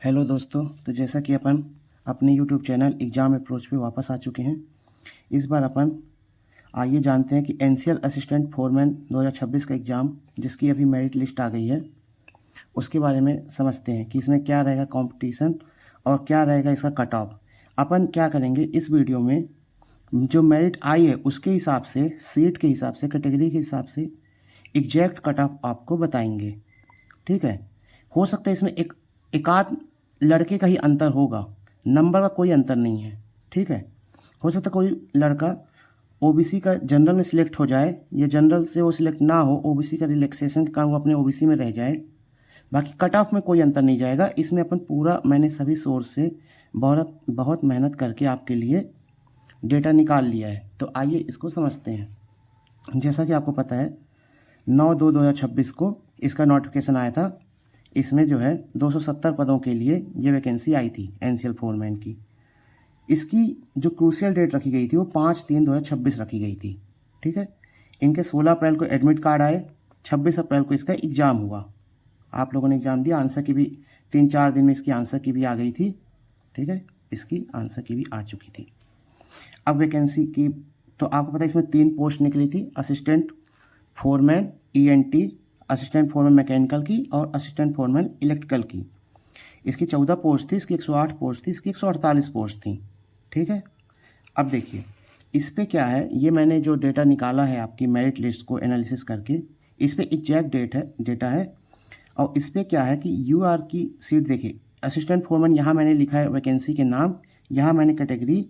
Hello दोस्तों, तो जैसा कि अपन अपने यूट्यूब चैनल एग्ज़ाम अप्रोच पे वापस आ चुके हैं। इस बार अपन आइए जानते हैं कि एनसीएल असिस्टेंट फोरमैन 2026 का एग्ज़ाम जिसकी अभी मेरिट लिस्ट आ गई है उसके बारे में समझते हैं कि इसमें क्या रहेगा कंपटीशन और क्या रहेगा इसका कट ऑफ। अपन क्या करेंगे इस वीडियो में, जो मेरिट आई है उसके हिसाब से, सीट के हिसाब से, कैटेगरी के हिसाब से एग्जैक्ट कट ऑफ आपको बताएंगे। ठीक है। हो सकता है इसमें एक आध लड़के का ही अंतर होगा, नंबर का कोई अंतर नहीं है। ठीक है। हो सकता है कोई लड़का ओबीसी का जनरल में सिलेक्ट हो जाए या जनरल से वो सिलेक्ट ना हो, ओबीसी का रिलैक्सेशन के कारण वो अपने ओबीसी में रह जाए। बाकी कट ऑफ में कोई अंतर नहीं जाएगा। इसमें अपन पूरा, मैंने सभी सोर्स से बहुत बहुत मेहनत करके आपके लिए डेटा निकाल लिया है। तो आइए इसको समझते हैं। जैसा कि आपको पता है 9/2/2026 को इसका नोटिफिकेशन आया था। इसमें जो है 270 पदों के लिए ये वैकेंसी आई थी एनसीएल फोरमैन की। इसकी जो क्रूशियल डेट रखी गई थी वो 5/3/2026 रखी गई थी। ठीक है। इनके 16 अप्रैल को एडमिट कार्ड आए, 26 अप्रैल को इसका एग्ज़ाम हुआ। आप लोगों ने एग्ज़ाम दिया, आंसर की भी 3-4 दिन में इसकी आंसर की भी आ गई थी। ठीक है, इसकी आंसर की भी आ चुकी थी। अब वैकेंसी की तो आपको पता है इसमें 3 पोस्ट निकली थी, assistant foreman ENT, assistant foreman mechanical की और असिस्टेंट फोरमैन इलेक्ट्रिकल की। इसकी 14 पोस्ट थी, इसकी 108 पोस्ट थी, इसकी 148 पोस्ट थी। ठीक है। अब देखिए इस पे क्या है, ये मैंने जो डेटा निकाला है आपकी मेरिट लिस्ट को एनालिसिस करके, इस पे एग्जैक्ट डेटा है। और इस पे क्या है कि यूआर की सीट देखिए, असिस्टेंट फोरमैन यहाँ मैंने लिखा है वैकेंसी के नाम, यहाँ मैंने कैटेगरी,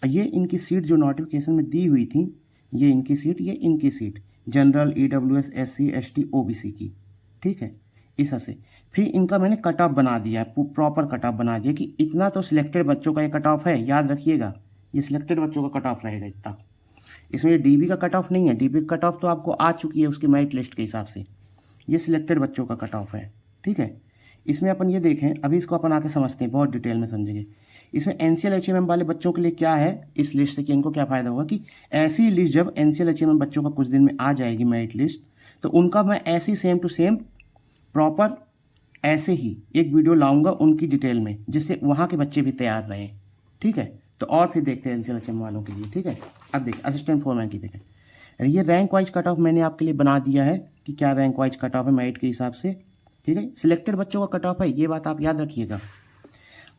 ये इनकी सीट जो नोटिफिकेशन में दी हुई थी, ये इनकी सीट, ये इनकी seat, general, EWS, SC, ST, OBC की। ठीक है। इस हिसाब से फिर इनका मैंने कट ऑफ बना दिया है, प्रॉपर कट ऑफ बना दिया कि इतना तो सिलेक्टेड बच्चों का ये कट ऑफ है। याद रखिएगा, ये सिलेक्टेड बच्चों का कट ऑफ रहेगा इतना। इसमें ये डीबी का कट ऑफ नहीं है, डीबी का कट ऑफ तो आपको आ चुकी है उसकी मेरिट लिस्ट के हिसाब से। ये सिलेक्टेड बच्चों का कट ऑफ है। ठीक है। इसमें अपन ये देखें, अभी इसको अपन आके समझते हैं, बहुत डिटेल में समझेंगे। इसमें एनसीएल एचएमएम वाले बच्चों के लिए क्या है इस लिस्ट से कि इनको क्या फ़ायदा होगा कि ऐसी लिस्ट जब एनसीएल एचएमएम बच्चों का कुछ दिन में आ जाएगी मेरिट लिस्ट, तो उनका मैं ऐसी सेम टू सेम प्रॉपर ऐसे ही एक वीडियो लाऊंगा उनकी डिटेल में, जिससे वहाँ के बच्चे भी तैयार रहें। ठीक है। तो और फिर देखते हैं एनसीएल एचएमएम वालों के लिए। ठीक है। अब देखिए असिस्टेंट फोरमैन की देखें, ये रैंक वाइज कट ऑफ मैंने आपके लिए बना दिया है कि क्या रैंक वाइज कट ऑफ है मेरिट के हिसाब से। ठीक है। सिलेक्टेड बच्चों का कट ऑफ है, ये बात आप याद रखिएगा।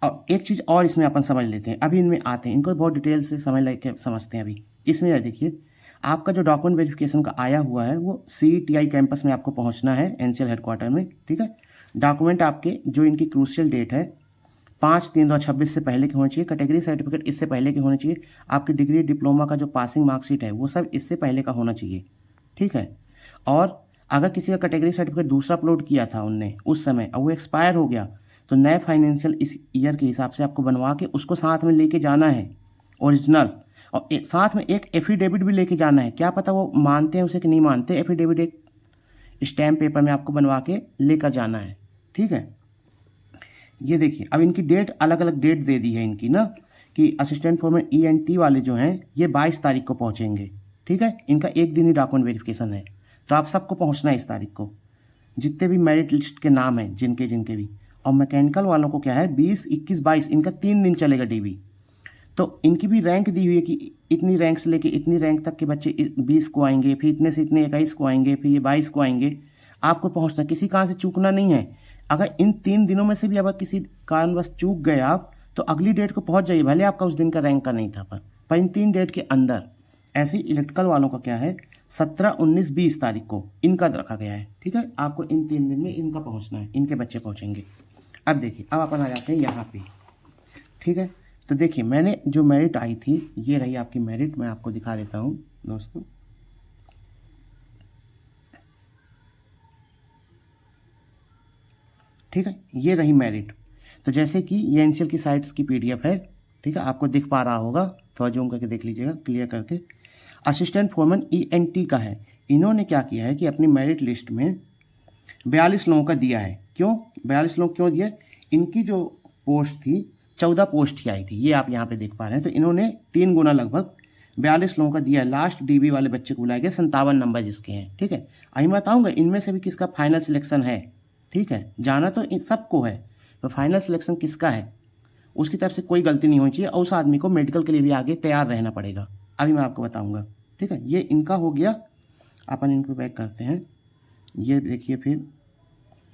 और एक चीज़ और इसमें अपन समझ लेते हैं, अभी इनमें आते हैं, इनको बहुत डिटेल से समझ लेके समझते हैं। अभी इसमें देखिए आपका जो डॉक्यूमेंट वेरिफिकेशन का आया हुआ है वो CTI कैंपस में आपको पहुंचना है, एनसीएल हेडक्वार्टर में। ठीक है। डॉक्यूमेंट आपके जो इनकी क्रूशियल डेट है 5/3/2026 से पहले के होने चाहिए, कैटेगरी सर्टिफिकेट इससे पहले के होने चाहिए, आपकी डिग्री डिप्लोमा का जो पासिंग मार्कशीट है वो सब इससे पहले का होना चाहिए। ठीक है। और अगर किसी का कैटेगरी सर्टिफिकेट दूसरा अपलोड किया था उनने उस समय और वो एक्सपायर हो गया, तो नए फाइनेंशियल इस ईयर के हिसाब से आपको बनवा के उसको साथ में लेके जाना है ओरिजिनल, और साथ में एक एफिडेविट भी लेके जाना है। क्या पता वो मानते हैं उसे कि नहीं मानते, एफिडेविट एक स्टैम्प पेपर में आपको बनवा के लेकर जाना है। ठीक है। ये देखिए अब इनकी डेट, अलग अलग डेट दे दी है इनकी ना, कि असिस्टेंट फोरमैन ईएनटी वाले जो हैं ये 22 तारीख को पहुँचेंगे। ठीक है। इनका एक दिन ही डॉक्यूमेंट वेरिफिकेशन है, तो आप सबको पहुँचना है इस तारीख को, जितने भी मेरिट लिस्ट के नाम हैं जिनके जिनके भी। और मैकेनिकल वालों को क्या है 20, 21, 22, इनका 3 दिन चलेगा डीबी। तो इनकी भी रैंक दी हुई है कि इतनी रैंक से लेके इतनी रैंक तक के बच्चे 20 को आएंगे, फिर इतने से इतने 21 को आएंगे, फिर ये 22 को आएंगे। आपको पहुंचना, किसी कारण से चूकना नहीं है। अगर इन 3 दिनों में से भी अगर किसी कारणवश चूक गए आप, तो अगली डेट को पहुंच जाइए, भले आपका उस दिन का रैंक का नहीं था, पर इन 3 डेट के अंदर। ऐसे ही इलेक्ट्रिकल वालों का क्या है 17, 19, 20 तारीख को इनका रखा गया है। ठीक है। आपको इन 3 दिन में इनका पहुंचना है, इनके बच्चे पहुंचेंगे। अब देखिए अब अपन आ जाते हैं यहाँ पे। ठीक है। तो देखिए मैंने जो मेरिट आई थी, ये रही आपकी मेरिट, मैं आपको दिखा देता हूँ दोस्तों। ठीक है। ये रही मेरिट। तो जैसे कि ये एनसीएल की साइट्स की PDF है। ठीक है। आपको दिख पा रहा होगा, थोड़ा जूम करके देख लीजिएगा क्लियर करके। असिस्टेंट फोरमैन ENT का है। इन्होंने क्या किया है कि अपनी मेरिट लिस्ट में 42 लोगों का दिया है। क्यों 42 लोग क्यों दिया? इनकी जो पोस्ट थी 14 पोस्ट की आई थी, ये आप यहाँ पे देख पा रहे हैं। तो इन्होंने 3 गुना लगभग 42 लोगों का दिया है। लास्ट DB वाले बच्चे को बुलाया गया, 57 नंबर जिसके हैं। ठीक है। अभी मैं बताऊँगा इनमें से भी किसका फाइनल सिलेक्शन है। ठीक है। जाना तो इन सबको है, तो फाइनल सिलेक्शन किसका है उसकी तरफ से कोई गलती नहीं होनी चाहिए और उस आदमी को मेडिकल के लिए भी आगे तैयार रहना पड़ेगा। अभी मैं आपको बताऊंगा, ठीक है। ये इनका हो गया, अपन इनको बैक करते हैं। ये देखिए, फिर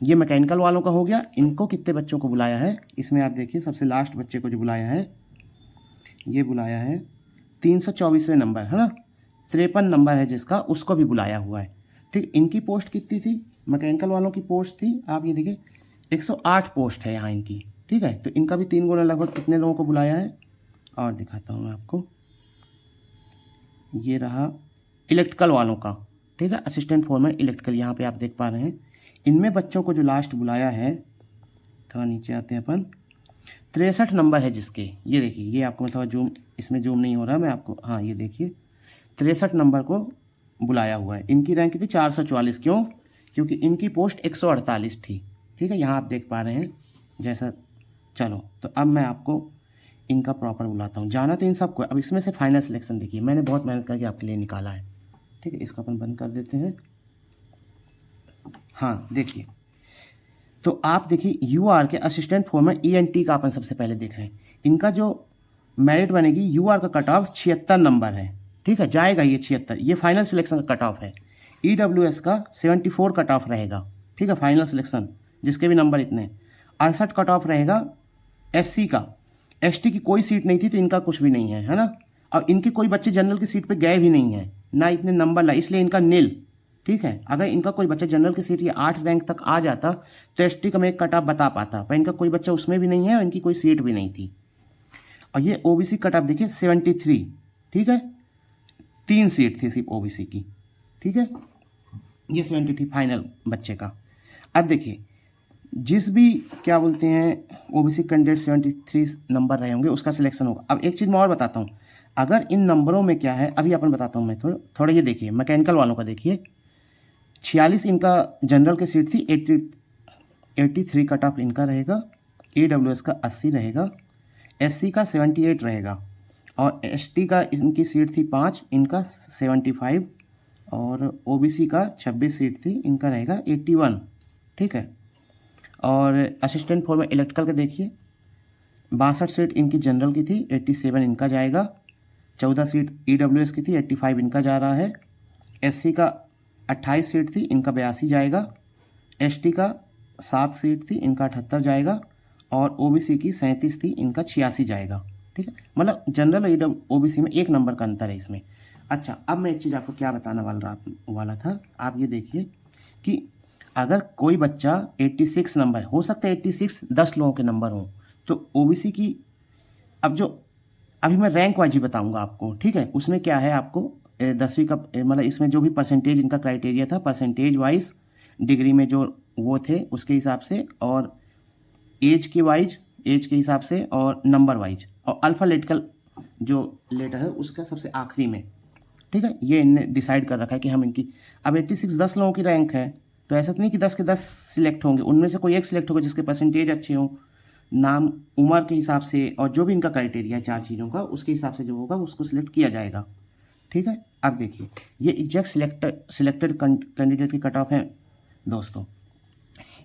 ये मैकेनिकल वालों का हो गया। इनको कितने बच्चों को बुलाया है इसमें आप देखिए, सबसे लास्ट बच्चे को जो बुलाया है ये बुलाया है 324वें नंबर, है ना, 53 नंबर है जिसका, उसको भी बुलाया हुआ है, ठीक। इनकी पोस्ट कितनी थी, मैकेनिकल वालों की पोस्ट थी, आप ये देखिए 108 पोस्ट है यहाँ इनकी, ठीक है। तो इनका भी 3 गुना लगभग कितने लोगों को बुलाया है, और दिखाता हूँ मैं आपको। ये रहा इलेक्ट्रिकल वालों का, ठीक है, असिस्टेंट फोरमैन इलेक्ट्रिकल, यहाँ पे आप देख पा रहे हैं। इनमें बच्चों को जो लास्ट बुलाया है, थोड़ा नीचे आते हैं अपन, 63 नंबर है जिसके, ये देखिए, ये आपको मैं थोड़ा जूम, इसमें जूम नहीं हो रहा मैं आपको, हाँ ये देखिए 63 नंबर को बुलाया हुआ है। इनकी रैंक थी 444, क्यों, क्योंकि इनकी पोस्ट 148 थी, ठीक है, यहाँ आप देख पा रहे हैं जैसा। चलो तो अब मैं आपको इनका प्रॉपर बुलाता हूँ, जाना तो इन सबको। अब इसमें से फाइनल सिलेक्शन देखिए, मैंने बहुत मेहनत करके आपके लिए निकाला है, ठीक है। इसको अपन बंद कर देते हैं। हाँ देखिए, तो आप देखिए यूआर के असिस्टेंट फोरमैन ईएनटी का अपन सबसे पहले देख रहे हैं। इनका जो मेरिट बनेगी, यूआर का कट ऑफ 76 नंबर है, ठीक है, जाएगा ये 76, ये फाइनल सिलेक्शन का कट ऑफ है। ईडब्ल्यूएस का 74 कट ऑफ रहेगा, ठीक है, फाइनल सिलेक्शन जिसके भी नंबर इतने। 68 कट ऑफ रहेगा एससी का, एसटी की कोई सीट नहीं थी तो इनका कुछ भी नहीं है ना। और इनके कोई बच्चे जनरल की सीट पे गए भी नहीं हैं, ना इतने नंबर लाए, इसलिए इनका नील, ठीक है। अगर इनका कोई बच्चा जनरल की सीट या 8 रैंक तक आ जाता तो एसटी का मैं एक कट ऑफ बता पाता, पर इनका कोई बच्चा उसमें भी नहीं है और इनकी कोई सीट भी नहीं थी। और ये ओबीसी कट ऑफ देखिए 73, ठीक है, 3 सीट थी सिर्फ ओबीसी की, ठीक है, ये 73 फाइनल बच्चे का। अब देखिए जिस भी क्या बोलते हैं ओबीसी कैंडिडेट 73 नंबर रहे होंगे उसका सिलेक्शन होगा। अब एक चीज़ मैं और बताता हूँ, अगर इन नंबरों में क्या है अभी अपन बताता हूँ मैं, थोड़ा ये देखिए मैकेनिकल वालों का देखिए, 46 इनका जनरल की सीट थी, 83 कट ऑफ इनका रहेगा, ईडब्ल्यूएस का 80 रहेगा, एससी का 78 रहेगा, और एसटी का इनकी सीट थी 5, इनका 75, और ओबीसी का 26 सीट थी, इनका रहेगा 81, ठीक है। और असिस्टेंट फोरमैन इलेक्ट्रिकल का देखिए 62 सीट इनकी जनरल की थी, 87 इनका जाएगा, 14 सीट ईडब्ल्यूएस की थी, 85 इनका जा रहा है, एससी का 28 सीट थी, इनका 82 जाएगा, एसटी का 7 सीट थी, इनका 78 जाएगा, और ओबीसी की 37 थी, इनका 86 जाएगा, ठीक है। मतलब जनरल और ओबीसी में 1 नंबर का अंतर है इसमें। अच्छा, अब मैं एक चीज़ आपको क्या बताने वाला था, आप ये देखिए कि अगर कोई बच्चा 86 नंबर, हो सकता है 86 10 लोगों के नंबर हों, तो ओबीसी की, अब जो अभी मैं रैंक वाइज ही बताऊंगा आपको, ठीक है, उसमें क्या है आपको 10वीं का मतलब इसमें जो भी परसेंटेज इनका क्राइटेरिया था, परसेंटेज वाइज डिग्री में जो वो थे उसके हिसाब से, और एज के हिसाब से, और नंबर वाइज, और अल्फ़ाबेटिकल जो लेटर है उसका सबसे आखिरी में, ठीक है। ये इनने डिसाइड कर रखा है कि हम इनकी, अब 86 10 लोगों की रैंक है, तो ऐसा तो नहीं कि 10 के 10 सिलेक्ट होंगे, उनमें से कोई एक सिलेक्ट होगा जिसके परसेंटेज अच्छे हों, नाम उम्र के हिसाब से, और जो भी इनका क्राइटेरिया है 4 चीज़ों का, उसके हिसाब से जो होगा उसको सिलेक्ट किया जाएगा, ठीक है। अब देखिए ये एग्जैक्ट सिलेक्टेड कैंडिडेट की कट ऑफ है दोस्तों।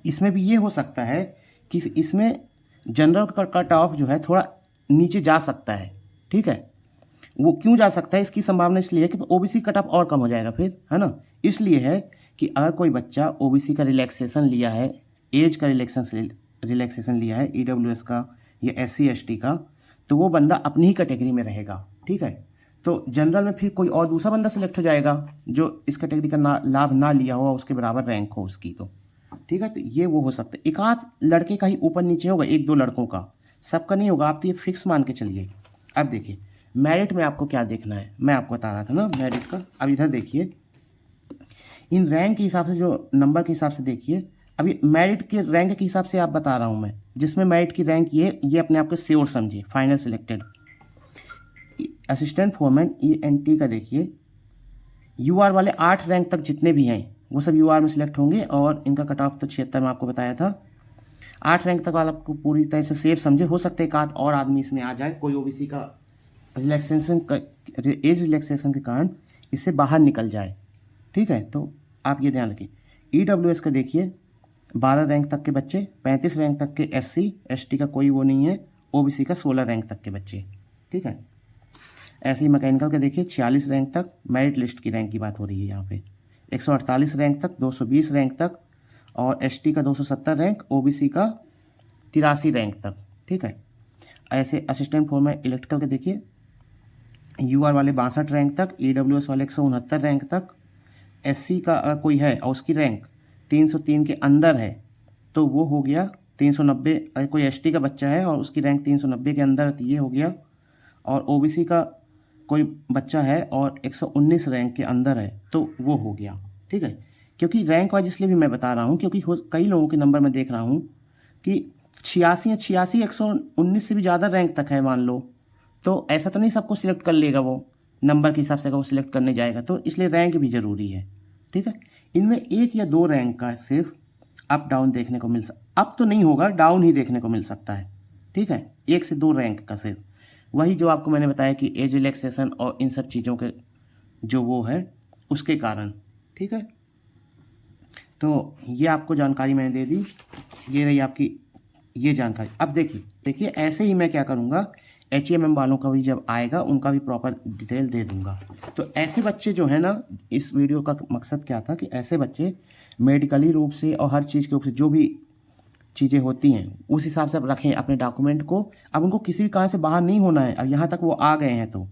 इसमें भी ये हो सकता है कि इसमें जनरल का कट ऑफ जो है थोड़ा नीचे जा सकता है, ठीक है। वो क्यों जा सकता है, इसकी संभावना इसलिए है कि ओबीसी कट ऑफ और कम हो जाएगा फिर, है ना। इसलिए है कि अगर कोई बच्चा ओबीसी का रिलैक्सेशन लिया है, एज का रिलैक्सेशन लिया है, ईडब्ल्यूएस का या एससी एसटी का, तो वो बंदा अपनी ही कैटेगरी में रहेगा, ठीक है। तो जनरल में फिर कोई और दूसरा बंदा सिलेक्ट हो जाएगा जो इस कैटेगरी का लाभ ना लिया हुआ, उसके बराबर रैंक हो उसकी, तो ठीक है। तो ये वो हो सकता है, एक आध लड़के का ही ऊपर नीचे होगा, 1-2 लड़कों का, सबका नहीं होगा, आप तो ये फिक्स मान के चलिए। अब देखिए मेरिट में आपको क्या देखना है, मैं आपको बता रहा था ना मेरिट का। अब इधर देखिए इन रैंक के हिसाब से, जो नंबर के हिसाब से देखिए, अभी मेरिट के रैंक के हिसाब से आप बता रहा हूँ मैं, जिसमें मेरिट की रैंक ये अपने आप को श्योर समझिए, final selected. Assistant foreman ENT का देखिए, यूआर वाले 8 रैंक तक जितने भी हैं वो सब यूआर में सिलेक्ट होंगे, और इनका कट ऑफ तो 76 में आपको बताया था। 8 रैंक तक वाला आपको पूरी तरह से सेफ समझे, हो सकता है एक आध और आदमी इसमें आ जाए, कोई ओबीसी का एज रिलैक्सेशन के कारण इससे बाहर निकल जाए, ठीक है। तो आप ये ध्यान रखिए। ईडब्ल्यूएस का देखिए 12 रैंक तक के बच्चे, 35 रैंक तक के SC ST का कोई वो नहीं है, OBC का 16 रैंक तक के बच्चे, ठीक है। ऐसे ही मैकेनिकल के देखिए 46 रैंक तक, मेरिट लिस्ट की रैंक की बात हो रही है यहाँ पे, 148 रैंक तक, 220 रैंक तक, और ST का 270 रैंक, OBC का 83 रैंक तक, ठीक है। ऐसे असिस्टेंट फोरमैन इलेक्ट्रिकल के देखिए UR वाले 62 रैंक तक, EWS वाले 169 रैंक तक, SC का कोई है और उसकी रैंक 303 के अंदर है तो वो हो गया 390, कोई ST का बच्चा है और उसकी रैंक 390 के अंदर है तो ये हो गया, और OBC का कोई बच्चा है और 119 रैंक के अंदर है तो वो हो गया, ठीक है। क्योंकि रैंक वाइज इसलिए भी मैं बता रहा हूँ क्योंकि कई लोगों के नंबर मैं देख रहा हूँ कि 86 119 से भी ज़्यादा रैंक तक है मान लो, तो ऐसा तो नहीं सबको सिलेक्ट कर लेगा वो नंबर के हिसाब से वो सिलेक्ट करने जाएगा, तो इसलिए रैंक भी ज़रूरी है, ठीक है। इनमें 1 या 2 रैंक का सिर्फ अप डाउन देखने को अप तो नहीं होगा, डाउन ही देखने को मिल सकता है, ठीक है। 1 से 2 रैंक का सिर्फ, वही जो आपको मैंने बताया कि एज रिलैक्सेशन और इन सब चीज़ों के जो वो है उसके कारण, ठीक है। तो ये आपको जानकारी मैंने दे दी, ये रही आपकी ये जानकारी। अब देखिए ऐसे ही मैं क्या करूँगा, HMM वालों का भी जब आएगा उनका भी प्रॉपर डिटेल दे दूंगा। तो ऐसे बच्चे जो है ना, इस वीडियो का मकसद क्या था कि ऐसे बच्चे मेडिकली रूप से और हर चीज़ के रूप से जो भी चीज़ें होती हैं उस हिसाब से आप रखें अपने डॉक्यूमेंट को। अब उनको किसी भी कारण से बाहर नहीं होना है, अब यहाँ तक वो आ गए हैं तो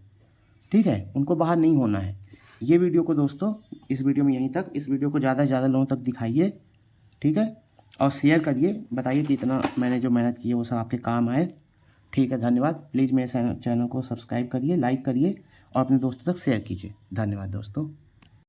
ठीक है, उनको बाहर नहीं होना है। ये वीडियो को दोस्तों, इस वीडियो में यहीं तक, इस वीडियो को ज़्यादा से ज़्यादा लोगों तक दिखाइए, ठीक है, और शेयर करिए, बताइए कि इतना मैंने जो मेहनत की है वो सब आपके काम आए, ठीक है। धन्यवाद। प्लीज़ मेरे चैनल को सब्सक्राइब करिए, लाइक करिए और अपने दोस्तों तक शेयर कीजिए। धन्यवाद दोस्तों।